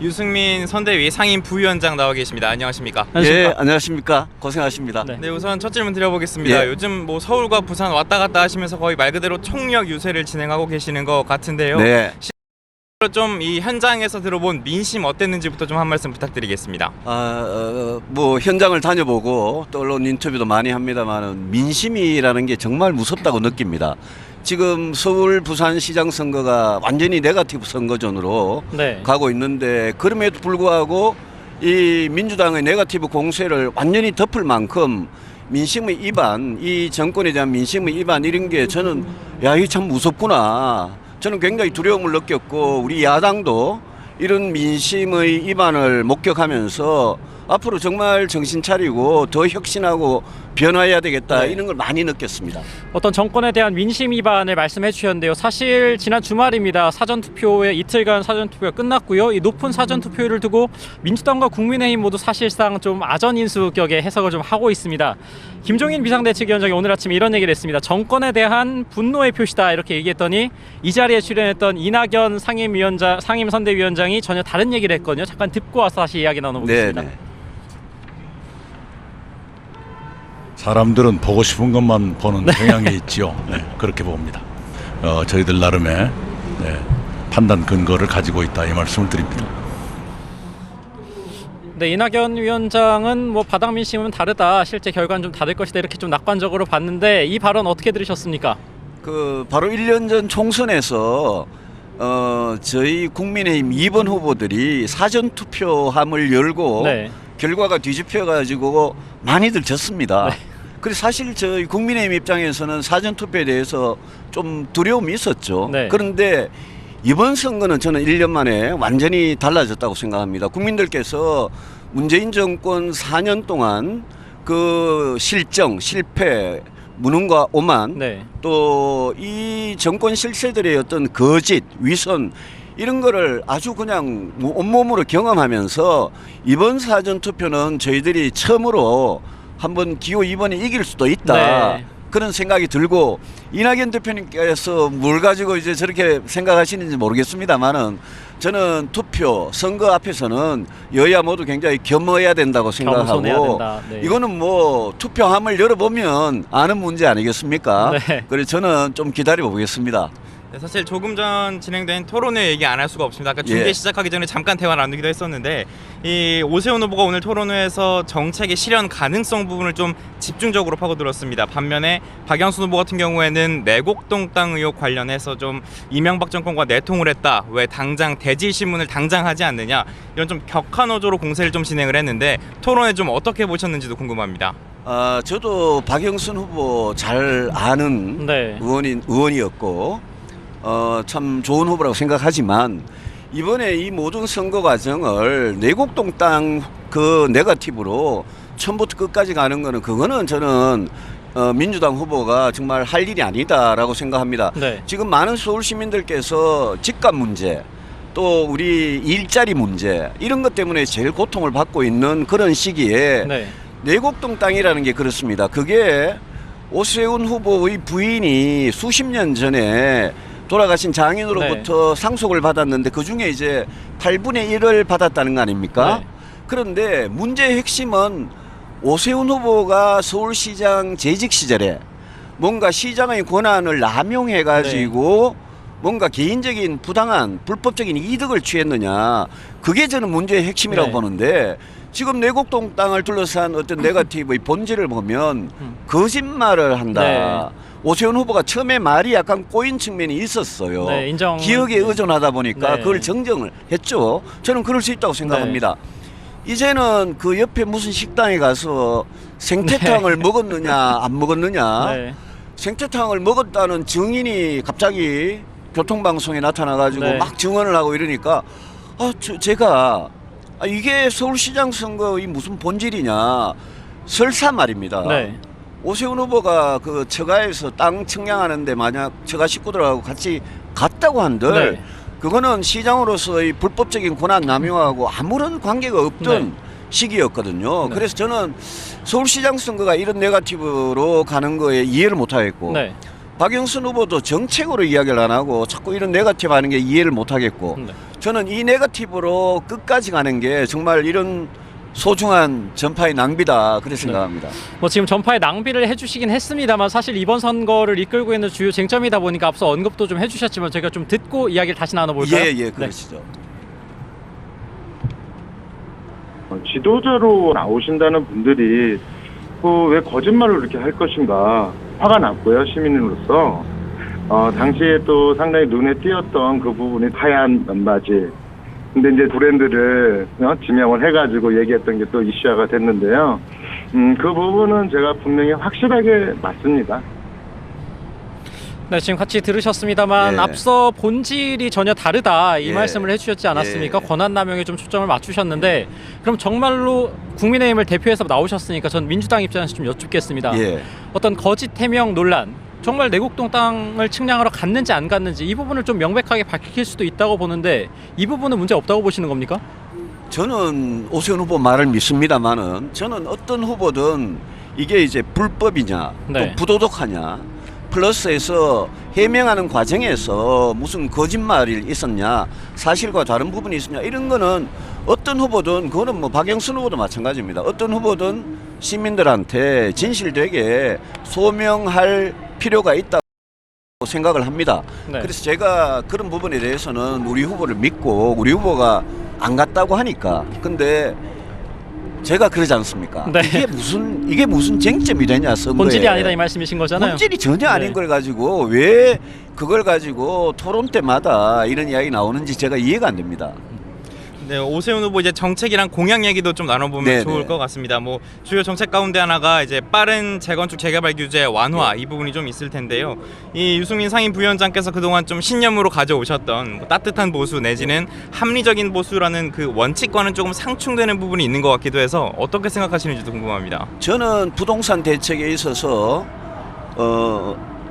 유승민 선대위 상임 부위원장 나와 계십니다. 안녕하십니까? 예, 안녕하십니까? 고생하십니다. 네, 우선 첫 질문 드려보겠습니다. 예. 요즘 뭐 서울과 부산 왔다 갔다 하시면서 거의 말 그대로 총력 유세를 진행하고 계시는 것 같은데요. 네. 좀 이 현장에서 들어본 민심 어땠는지부터 좀 한 말씀 부탁드리겠습니다. 뭐 현장을 다녀보고 또 언론 인터뷰도 많이 합니다만 민심이라는 게 정말 무섭다고 느낍니다. 지금 서울 부산시장 선거가 완전히 네거티브 선거전으로 네. 가고 있는데 그럼에도 불구하고 이 민주당의 네거티브 공세를 완전히 덮을 만큼 민심의 위반, 이 정권에 대한 민심의 위반 이런 게 저는 야, 이게 참 무섭구나. 저는 굉장히 두려움을 느꼈고 우리 야당도 이런 민심의 위반을 목격하면서 앞으로 정말 정신 차리고 더 혁신하고 변화해야 되겠다 네. 이런 걸 많이 느꼈습니다. 어떤 정권에 대한 민심 위반을 말씀해 주셨는데요. 사실 지난 주말입니다. 사전투표에 이틀간 사전투표가 끝났고요. 이 높은 사전투표율을 두고 민주당과 국민의힘 모두 사실상 좀 아전인수격의 해석을 좀 하고 있습니다. 김종인 비상대책위원장이 오늘 아침에 이런 얘기를 했습니다. 정권에 대한 분노의 표시다 이렇게 얘기했더니 이 자리에 출연했던 이낙연 상임선대위원장이 전혀 다른 얘기를 했거든요. 잠깐 듣고 와서 다시 이야기 나눠보겠습니다. 네네. 사람들은 보고 싶은 것만 보는 경향이 있지요. 네, 그렇게 봅니다. 저희들 나름의 판단 근거를 가지고 있다 이 말씀을 드립니다. 네, 이낙연 위원장은 뭐 바닥 민심은 다르다, 실제 결과는 좀 다를 것이다 이렇게 좀 낙관적으로 봤는데 이 발언 어떻게 들으셨습니까? 바로 1년 전 총선에서 저희 국민의힘 2번 후보들이 사전투표함을 열고 네. 결과가 뒤집혀가지고 많이들 졌습니다. 네. 그래서 사실 저희 국민의힘 입장에서는 사전투표에 대해서 좀 두려움이 있었죠. 네. 그런데 이번 선거는 저는 1년 만에 완전히 달라졌다고 생각합니다. 국민들께서 문재인 정권 4년 동안 그 실정, 실패, 무능과 오만, 네. 또 이 정권 실세들의 어떤 거짓, 위선 이런 거를 아주 그냥 온몸으로 경험하면서 이번 사전투표는 저희들이 처음으로 한번 기호 2번에 이길 수도 있다. 네. 그런 생각이 들고 이낙연 대표님께서 뭘 가지고 이제 저렇게 생각하시는지 모르겠습니다만은 저는 투표, 선거 앞에서는 여야 모두 굉장히 겸허해야 된다고 겸손해야 생각하고 된다. 네. 이거는 뭐 투표함을 열어보면 아는 문제 아니겠습니까? 네. 그래서 저는 좀 기다려 보겠습니다. 네, 사실 조금 전 진행된 토론회 얘기 안 할 수가 없습니다. 아까 중계 예. 시작하기 전에 잠깐 대화 나누기도 했었는데 이 오세훈 후보가 오늘 토론회에서 정책의 실현 가능성 부분을 좀 집중적으로 파고들었습니다. 반면에 박영순 후보 같은 경우에는 내곡동 땅 의혹 관련해서 좀 이명박 정권과 내통을 했다. 왜 당장 대질 신문을 당장 하지 않느냐. 이런 좀 격한어조로 공세를 좀 진행을 했는데 토론회 좀 어떻게 보셨는지도 궁금합니다. 저도 박영순 후보 잘 아는 네. 의원이었고 참 좋은 후보라고 생각하지만 이번에 이 모든 선거 과정을 내곡동 땅 그 네거티브로 처음부터 끝까지 가는 거는 그거는 저는 민주당 후보가 정말 할 일이 아니다라고 생각합니다. 네. 지금 많은 서울 시민들께서 집값 문제 또 우리 일자리 문제 이런 것 때문에 제일 고통을 받고 있는 그런 시기에 네. 내곡동 땅이라는 게 그렇습니다. 그게 오세훈 후보의 부인이 수십 년 전에 돌아가신 장인으로부터 상속을 받았는데 그중에 이제 8분의 1을 받았다는 거 아닙니까? 네. 그런데 문제의 핵심은 오세훈 후보가 서울시장 재직 시절에 뭔가 시장의 권한을 남용해 가지고 뭔가 개인적인 부당한 불법적인 이득을 취했느냐, 그게 저는 문제의 핵심이라고 네. 보는데 지금 내곡동 땅을 둘러싼 어떤 네거티브의 본질을 보면 거짓말을 한다. 네. 오세훈 후보가 처음에 말이 약간 꼬인 측면이 있었어요. 네, 인정. 기억에 의존하다 보니까 네. 그걸 정정을 했죠. 저는 그럴 수 있다고 생각합니다. 이제는 그 옆에 무슨 식당에 가서 생태탕을 먹었느냐 안 먹었느냐, 네. 생태탕을 먹었다는 증인이 갑자기 교통방송에 나타나가지고 네. 막 증언을 하고 이러니까 제가 이게 서울시장 선거의 무슨 본질이냐, 설사 말입니다. 네. 오세훈 후보가 그 처가에서 땅 청량하는데 만약 처가 식구들하고 같이 갔다고 한들 네. 그거는 시장으로서의 불법적인 권한 남용하고 아무런 관계가 없던 네. 시기였거든요. 네. 그래서 저는 서울시장 선거가 이런 네거티브로 가는 거에 이해를 못하겠고 네. 박영순 후보도 정책으로 이야기를 안 하고 자꾸 이런 네거티브 하는 게 이해를 못하겠고 네. 저는 이 네거티브로 끝까지 가는 게 정말 이런 소중한 전파의 낭비다 그렇게 생각합니다. 뭐 지금 전파에 낭비를 해주시긴 했습니다만 사실 이번 선거를 이끌고 있는 주요 쟁점이다 보니까 앞서 언급도 좀 해주셨지만 제가 좀 듣고 이야기를 다시 나눠볼까요? 예, 그러시죠. 지도자로 나오신다는 분들이 왜 거짓말을 이렇게 할 것인가 화가 났고요, 시민으로서. 당시에 또 상당히 눈에 띄었던 그 부분이 하얀 면바지. 근데 이제 브랜드를 지명을 해가지고 얘기했던 게 또 이슈화가 됐는데요. 그 부분은 제가 분명히 확실하게 맞습니다. 네, 지금 같이 들으셨습니다만 예. 앞서 본질이 전혀 다르다 이 예. 말씀을 해주셨지 않았습니까? 예. 권한남용에 좀 초점을 맞추셨는데 그럼 정말로 국민의힘을 대표해서 나오셨으니까 전 민주당 입장에서 좀 여쭙겠습니다. 예. 어떤 거짓 해명 논란 정말 내곡동 땅을 측량하러 갔는지 안 갔는지 이 부분을 좀 명백하게 밝힐 수도 있다고 보는데 이 부분은 문제 없다고 보시는 겁니까? 저는 오세훈 후보 말을 믿습니다만은 저는 어떤 후보든 이게 이제 불법이냐 네. 또 부도덕하냐 플러스해서 해명하는 과정에서 무슨 거짓말이 있었냐 사실과 다른 부분이 있었냐 이런 거는 어떤 후보든 그거는 뭐 박영선 후보도 마찬가지입니다. 어떤 후보든 시민들한테 진실되게 소명할 필요가 있다고 생각을 합니다. 네. 그래서 제가 그런 부분에 대해서는 우리 후보를 믿고 우리 후보가 안 갔다고 하니까 근데 제가 그러지 않습니까? 네. 이게 무슨 쟁점이 되냐 선거에. 본질이 아니다 이 말씀이신 거잖아요. 본질이 전혀 아닌 네. 걸 가지고 왜 그걸 가지고 토론 때마다 이런 이야기 나오는지 제가 이해가 안 됩니다. 네, 오세훈 후보 이제 정책이랑 공약 얘기도 좀 나눠보면 네네. 좋을 것 같습니다. 뭐 주요 정책 가운데 하나가 이제 빠른 재건축 재개발 규제 완화 이 부분이 좀 있을 텐데요. 이 유승민 상임 부위원장께서 그동안 좀 신념으로 가져오셨던 뭐 따뜻한 보수 내지는 합리적인 보수라는 그 원칙과는 조금 상충되는 부분이 있는 것 같기도 해서 어떻게 생각하시는지도 궁금합니다. 저는 부동산 대책에 있어서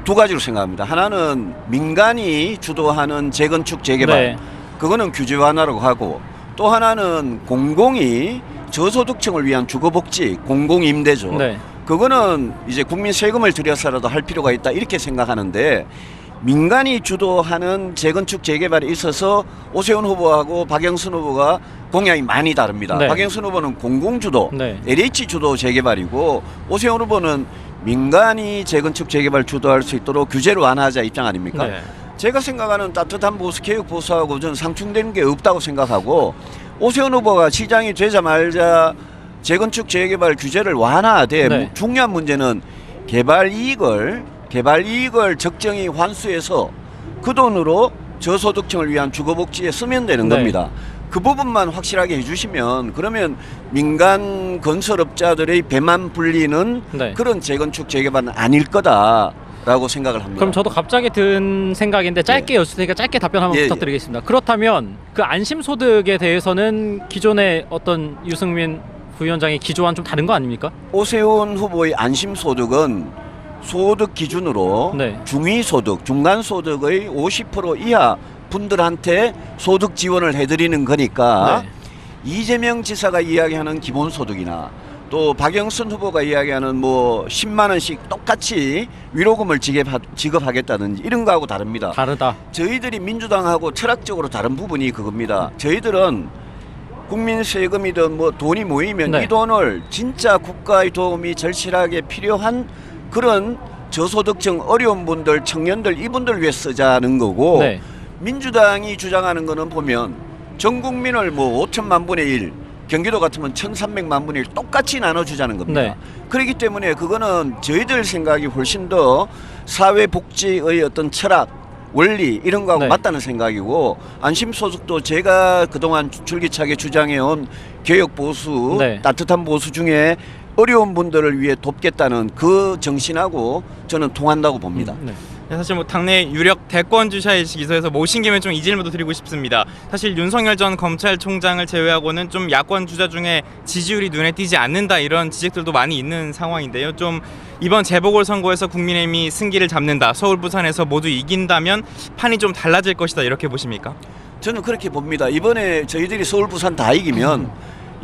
두 가지로 생각합니다. 하나는 민간이 주도하는 재건축 재개발 네. 그거는 규제 완화라고 하고 또 하나는 공공이 저소득층을 위한 주거복지 공공임대죠. 네. 그거는 이제 국민 세금을 들여서라도 할 필요가 있다 이렇게 생각하는데 민간이 주도하는 재건축 재개발에 있어서 오세훈 후보하고 박영선 후보가 공약이 많이 다릅니다. 네. 박영선 후보는 공공주도 네. LH 주도 재개발이고 오세훈 후보는 민간이 재건축 재개발 주도할 수 있도록 규제를 완화하자 입장 아닙니까? 네. 제가 생각하는 따뜻한 보수 개혁 보수하고 저는 상충되는 게 없다고 생각하고 오세훈 후보가 시장이 되자마자 재건축 재개발 규제를 완화하되 네. 중요한 문제는 개발 이익을 적정히 환수해서 그 돈으로 저소득층을 위한 주거복지에 쓰면 되는 네. 겁니다. 그 부분만 확실하게 해주시면 그러면 민간 건설업자들의 배만 불리는 네. 그런 재건축 재개발은 아닐 거다라고 생각을 합니다. 그럼 저도 갑자기 든 생각인데 짧게 여쭐 테니까 짧게 답변 한번 예, 부탁드리겠습니다. 그렇다면 그 안심소득에 대해서는 기존의 어떤 유승민 부위원장의 기조와는 좀 다른 거 아닙니까? 오세훈 후보의 안심소득은 소득 기준으로 네. 중위소득, 중간소득의 50% 이하 분들한테 소득 지원을 해드리는 거니까 네. 이재명 지사가 이야기하는 기본소득이나 또 박영선 후보가 이야기하는 뭐 10만 원씩 똑같이 위로금을 지급하겠다든지 이런 거하고 다릅니다. 다르다. 저희들이 민주당하고 철학적으로 다른 부분이 그겁니다. 저희들은 국민 세금이든 뭐 돈이 모이면 네. 이 돈을 진짜 국가의 도움이 절실하게 필요한 그런 저소득층 어려운 분들 청년들 이분들 위해 쓰자는 거고 네. 민주당이 주장하는 거는 보면 전 국민을 뭐 5천만 분의 1 경기도 같으면 1,300만 분의 1 똑같이 나눠주자는 겁니다. 네. 그렇기 때문에 그거는 저희들 생각이 훨씬 더 사회복지의 어떤 철학 원리 이런 거하고 네. 맞다는 생각이고 안심소득도 제가 그동안 줄기차게 주장해온 개혁보수 네. 따뜻한 보수 중에 어려운 분들을 위해 돕겠다는 그 정신하고 저는 통한다고 봅니다. 네. 사실 뭐 당내 유력 대권 주자이시기서해서 모신 김에 좀 이 질문도 드리고 싶습니다. 사실 윤석열 전 검찰총장을 제외하고는 좀 야권 주자 중에 지지율이 눈에 띄지 않는다 이런 지적들도 많이 있는 상황인데요. 좀 이번 재보궐선거에서 국민의힘이 승기를 잡는다, 서울 부산에서 모두 이긴다면 판이 좀 달라질 것이다 이렇게 보십니까? 저는 그렇게 봅니다. 이번에 저희들이 서울 부산 다 이기면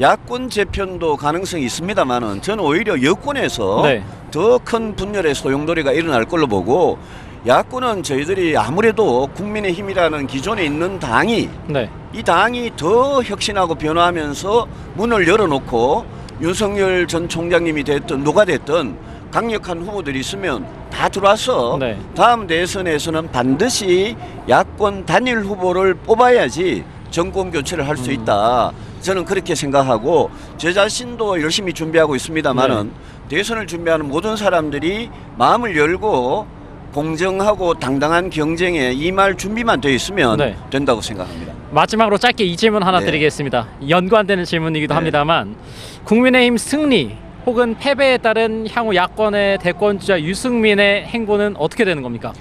야권 재편도 가능성이 있습니다만은 저는 오히려 여권에서 네. 더 큰 분열의 소용돌이가 일어날 걸로 보고 야권은 저희들이 아무래도 국민의힘이라는 기존에 있는 당이 네. 이 당이 더 혁신하고 변화하면서 문을 열어놓고 윤석열 전 총장님이 됐든 누가 됐든 강력한 후보들이 있으면 다 들어와서 네. 다음 대선에서는 반드시 야권 단일 후보를 뽑아야지 정권 교체를 할 수 있다. 저는 그렇게 생각하고 제 자신도 열심히 준비하고 있습니다만은 대선을 준비하는 모든 사람들이 마음을 열고 공정하고 당당한 경쟁에 임할 준비만 돼 있으면 네. 된다고 생각합니다. 마지막으로 짧게 이 질문 하나 네. 드리겠습니다. 연관되는 질문이기도 네. 합니다만 국민의힘 승리 혹은 패배에 따른 향후 야권의 대권주자 유승민의 행보는 어떻게 되는 겁니까?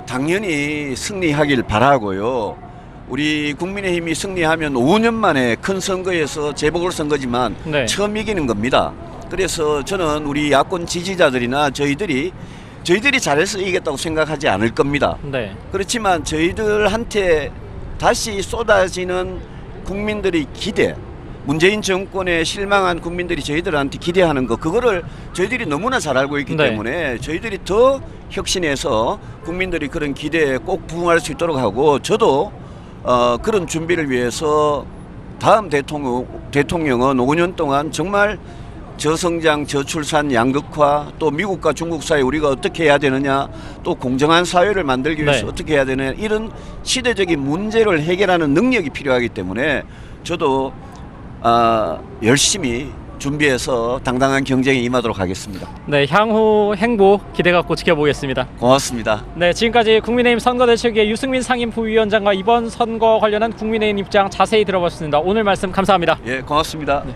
당연히 승리하길 바라고요. 우리 국민의힘이 승리하면 5년 만에 큰 선거에서 재보궐선거지만 네. 처음 이기는 겁니다. 그래서 저는 우리 야권 지지자들이나 저희들이 잘해서 이겼다고 생각하지 않을 겁니다. 네. 그렇지만 저희들한테 다시 쏟아지는 국민들의 기대, 문재인 정권에 실망한 국민들이 저희들한테 기대하는 거, 그거를 저희들이 너무나 잘 알고 있기 네. 때문에 저희들이 더 혁신해서 국민들이 그런 기대에 꼭 부응할 수 있도록 하고, 저도 그런 준비를 위해서 다음 대통령은 5년 동안 정말 저성장, 저출산, 양극화, 또 미국과 중국 사이 우리가 어떻게 해야 되느냐, 또 공정한 사회를 만들기 위해서 네. 어떻게 해야 되느냐, 이런 시대적인 문제를 해결하는 능력이 필요하기 때문에 저도 열심히 준비해서 당당한 경쟁에 임하도록 하겠습니다. 네, 향후 행보 기대 갖고 지켜보겠습니다. 고맙습니다. 네, 지금까지 국민의힘 선거대책위의 유승민 상임부위원장과 이번 선거 관련한 국민의힘 입장 자세히 들어봤습니다. 오늘 말씀 감사합니다. 예, 고맙습니다. 네.